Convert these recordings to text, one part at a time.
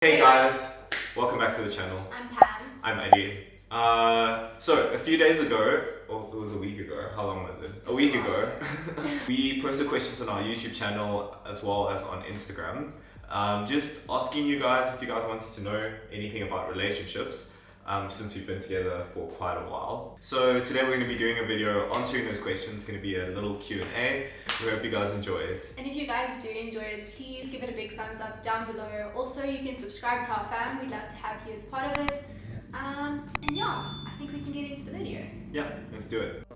Hey guys, welcome back to the channel. I'm Pam. I'm Eddie. So a few days ago, or it was a week ago, how long was it? A week ago, we posted questions on our YouTube channel as well as on Instagram. Just asking you guys if you guys wanted to know anything about relationships, since we've been together for quite a while. So today we're going to be doing a video answering those questions. It's going to be a little Q&A. We hope you guys enjoy it. And if you guys do enjoy it, please give it a big thumbs up down below. Also, you can subscribe to our fam. We'd love to have you as part of it. And yeah, I think we can get into the video. Yeah, let's do it.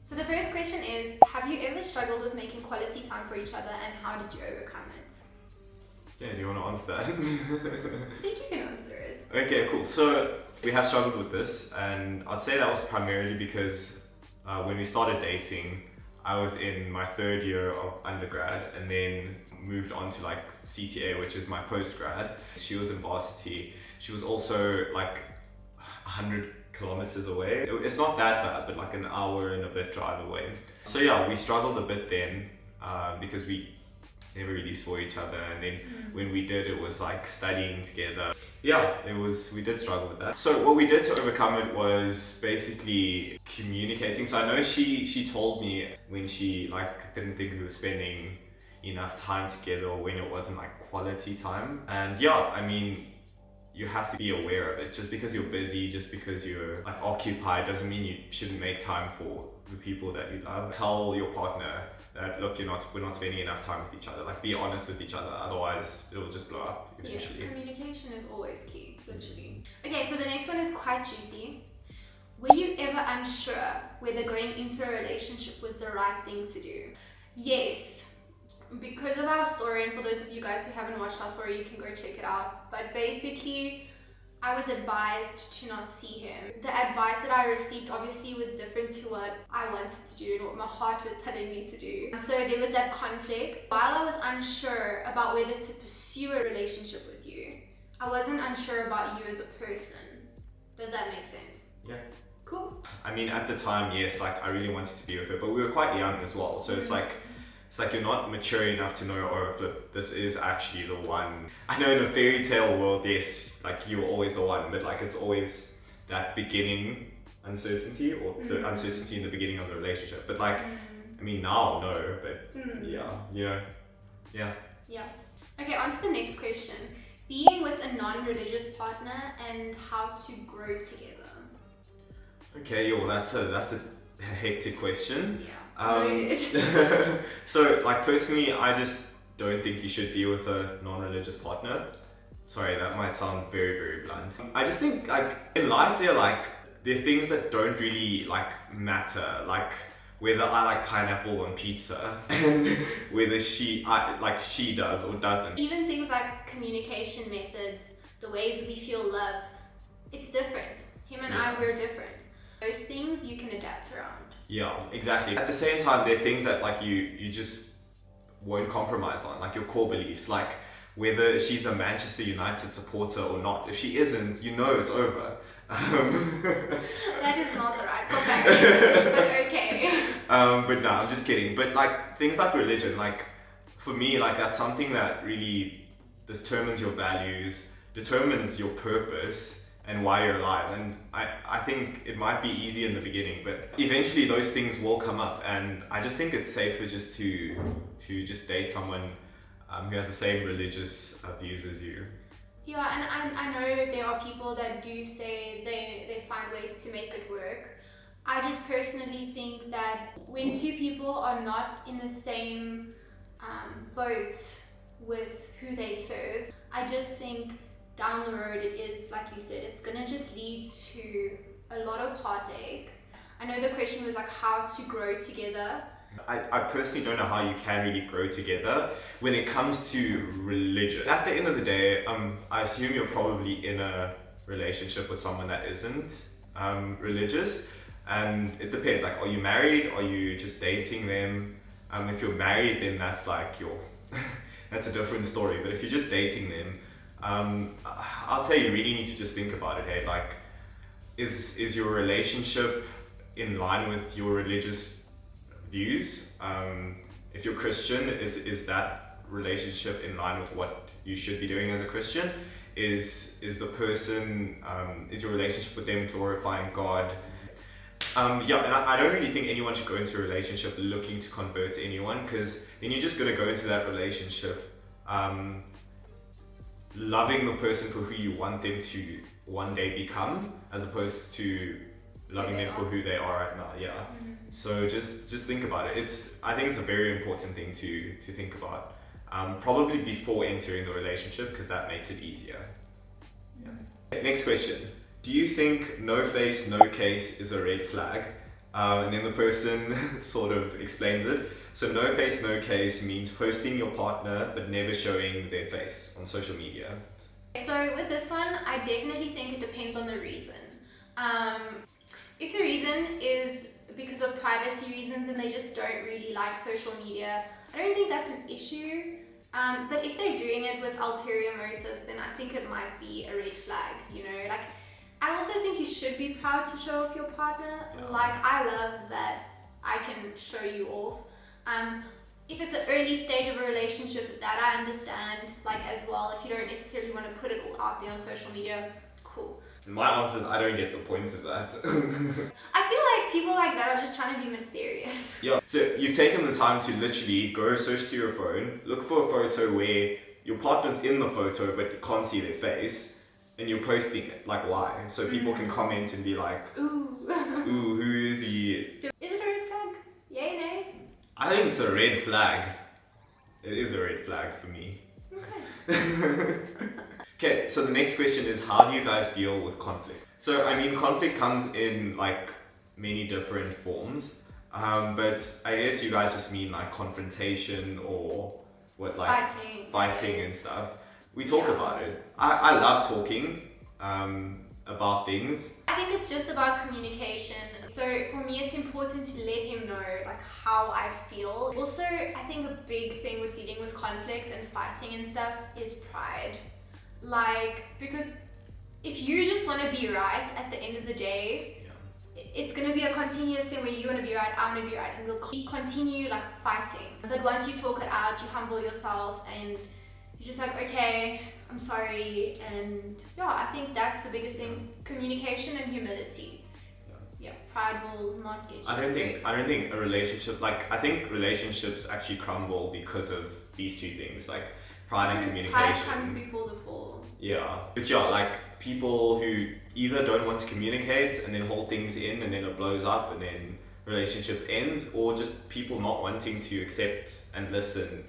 So the first question is, have you ever struggled with making quality time for each other, and how did you overcome it? Yeah, do you want to answer that? I think you can answer it. Okay, cool. So we have struggled with this, and I'd say that was primarily because when we started dating, I was in my third year of undergrad and then moved on to like CTA, which is my postgrad. She was in varsity. She was also like 100 kilometers away. It's not that bad, but like an hour and a bit drive away. So yeah, we struggled a bit then because we never really saw each other, and then when we did, it was like studying together. Yeah, we did struggle with that. So what we did to overcome it was basically communicating. So I know she told me when she like didn't think we were spending enough time together, or when it wasn't like quality time. And yeah, I mean, you have to be aware of it. Just because you're busy, just because you're like occupied, doesn't mean you shouldn't make time for the people that you love. Tell your partner that, look, we're not spending enough time with each other. Like, be honest with each other, otherwise it'll just blow up eventually. Yeah, communication is always key, literally. Okay, so the next one is quite juicy. Were you ever unsure whether going into a relationship was the right thing to do? Yes. Because of our story, and for those of you guys who haven't watched our story, you can go check it out. But basically, I was advised to not see him. The advice that I received obviously was different to what I wanted to do and what my heart was telling me to do. So there was that conflict. While I was unsure about whether to pursue a relationship with you, I wasn't unsure about you as a person. Does that make sense? Yeah. Cool. I mean, at the time, yes, like I really wanted to be with her, but we were quite young as well. So it's like you're not mature enough to know, oh, flip, this is actually the one. I know in a fairy tale world, yes, like you're always the one, but like it's always that beginning uncertainty, or the uncertainty in the beginning of the relationship. But like, I mean, now, no, but yeah. Yeah. Okay, on to the next question. Being with a non-religious partner and how to grow together. Okay, well, that's a hectic question. Yeah. Loaded. So like personally, I just don't think you should be with a non-religious partner. Sorry, that might sound very, very blunt. I just think like in life there are things that don't really like matter, like whether I like pineapple on pizza and whether she does or doesn't. Even things like communication methods, the ways we feel love, it's different. Him and I, we're different. Those things you can adapt around. Yeah, exactly. At the same time, there are things that like you just won't compromise on, like your core beliefs, like whether she's a Manchester United supporter or not. If she isn't, you know it's over. That is not the right comparison, but okay. But no, I'm just kidding. But like things like religion, like for me, like that's something that really determines your values, determines your purpose, and why you're alive. And I think it might be easy in the beginning, but eventually those things will come up, and I just think it's safer just to just date someone who has the same religious views as you. Yeah, and I know there are people that do say they find ways to make it work. I just personally think that when two people are not in the same boat with who they serve, I just think down the road it is, like you said, it's gonna just lead to a lot of heartache. I know the question was like how to grow together. I personally don't know how you can really grow together when it comes to religion. At the end of the day, I assume you're probably in a relationship with someone that isn't religious, and it depends, like, are you married, are you just dating them? If you're married, then that's like that's a different story, but if you're just dating them, I'll say you really need to just think about it. Hey, like, is your relationship in line with your religious views? If you're Christian, is that relationship in line with what you should be doing as a Christian. Is the person, is your relationship with them glorifying God? Yeah, and I don't really think anyone should go into a relationship looking to convert anyone, because then you're just going to go into that relationship loving the person for who you want them to one day become, as opposed to loving them for who they are right now. Yeah. So just think about it. I think it's a very important thing to think about, probably before entering the relationship, because that makes it easier. Yeah. Next question. Do you think no face, no case is a red flag? And then the person sort of explains it. So no face, no case means posting your partner but never showing their face on social media. So with this one, I definitely think it depends on the reason. If the reason is because of privacy reasons and they just don't really like social media, I don't think that's an issue. But if they're doing it with ulterior motives, then I think it might be a red flag, you know? Like, I also think you should be proud to show off your partner. Yeah. Like, I love that I can show you off. If it's an early stage of a relationship, that I understand, like, as well. If you don't necessarily want to put it all out there on social media, cool. My answer is I don't get the point of that. I feel like people like that are just trying to be mysterious. Yeah. So you've taken the time to literally go search through your phone, look for a photo where your partner's in the photo but you can't see their face, and you're posting it. Like, why? So people can comment and be like, Ooh. ooh, who is he? Is it a red flag? Yay, nay? I think it's a red flag. It is a red flag for me. Okay. Okay, so the next question is, how do you guys deal with conflict? So, I mean, conflict comes in like many different forms, but I guess you guys just mean like confrontation or what, like fighting and stuff. We talk about it. I love talking about things. I think it's just about communication. So for me, it's important to let him know like how I feel. Also, I think a big thing with dealing with conflict and fighting and stuff is pride. Like, because if you just want to be right at the end of the day, it's going to be a continuous thing where you want to be right, I want to be right, and we'll continue like fighting. But once you talk it out, you humble yourself and you're just like, okay, I'm sorry. And yeah, I think that's the biggest thing: communication and humility. Yeah, pride will not get you. I don't think a relationship, like, I think relationships actually crumble because of these two things, like pride and communication. Pride comes before the fall. Yeah, but yeah, like people who either don't want to communicate and then hold things in and then it blows up and then relationship ends, or just people not wanting to accept and listen,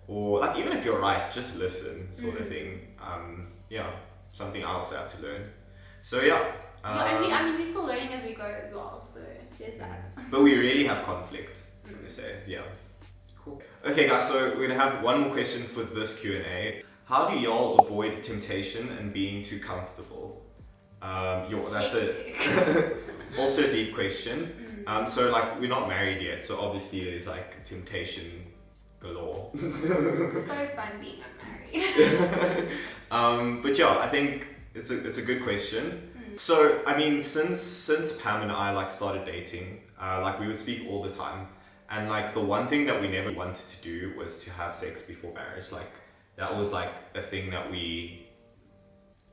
or like even if you're right, just listen, sort of thing. Yeah, something I also have to learn. So yeah. I mean, we're still learning as we go as well, so there's that. But we really have conflict, I say, yeah. Cool. Okay guys, so we're gonna have one more question for this Q&A. How do y'all avoid temptation and being too comfortable? That's also a deep question. So like, we're not married yet, so obviously there's like temptation galore. It's so fun being unmarried. But yeah, I think it's a good question. So I mean, since Pam and I like started dating, like we would speak all the time, and like the one thing that we never wanted to do was to have sex before marriage. Like that was like a thing that we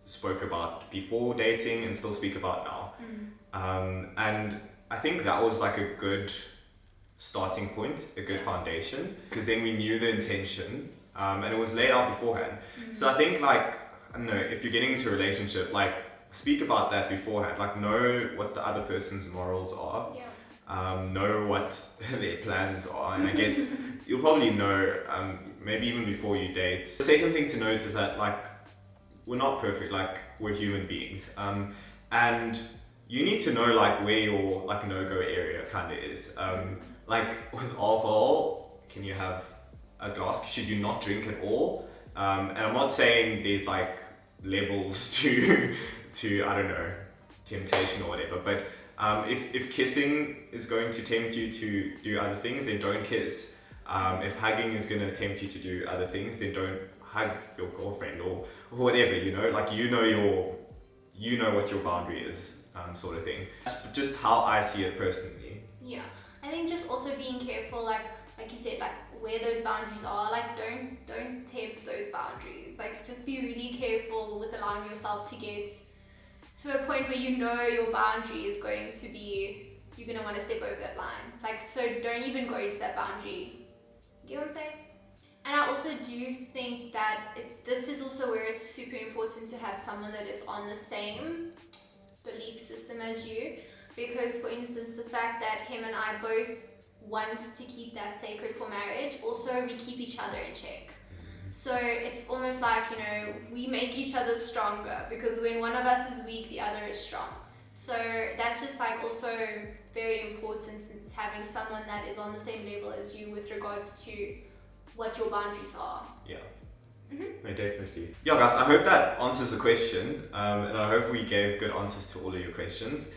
spoke about before dating and still speak about now. And I think that was like a good starting point, a good foundation, because then we knew the intention, and it was laid out beforehand. So I think like, I don't know, if you're getting into a relationship, like speak about that beforehand, like know what the other person's morals are, know what their plans are, and I guess you'll probably know maybe even before you date. The second thing to note is that like, we're not perfect, like we're human beings, and you need to know like where your like no-go area kind of is. Like with alcohol, can you have a glass? Should you not drink at all? And I'm not saying there's like levels to I don't know, temptation or whatever, but if kissing is going to tempt you to do other things, then don't kiss. If hugging is going to tempt you to do other things, then don't hug your girlfriend or whatever, you know, like you know what your boundary is, sort of thing. Just how I see it personally. Yeah, I think just also being careful, like you said, like where those boundaries are. Like, don't tempt those boundaries. Like, just be really careful with allowing yourself to get to a point where you know your boundary is going to be, you're going to want to step over that line. Like, so don't even go into that boundary. You get what I'm saying? And I also do think that this is also where it's super important to have someone that is on the same belief system as you. Because, for instance, the fact that him and I both want to keep that sacred for marriage, also we keep each other in check. So it's almost like, you know, we make each other stronger, because when one of us is weak, the other is strong. So that's just like also very important, since having someone that is on the same level as you with regards to what your boundaries are. Yeah. No, definitely. Yeah, guys, I hope that answers the question, and I hope we gave good answers to all of your questions.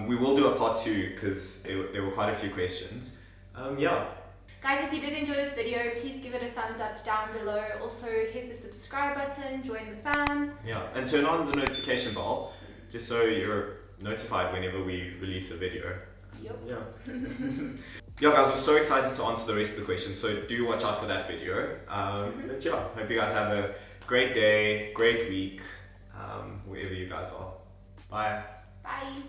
We will do a part 2 because there were quite a few questions. Yeah. Guys, if you did enjoy this video, please give it a thumbs up down below. Also, hit the subscribe button, join the fam. Yeah, and turn on the notification bell just so you're notified whenever we release a video. Yep. Yeah. Yeah, guys, we're so excited to answer the rest of the questions, so do watch out for that video. But yeah, hope you guys have a great day, great week, wherever you guys are. Bye. Bye.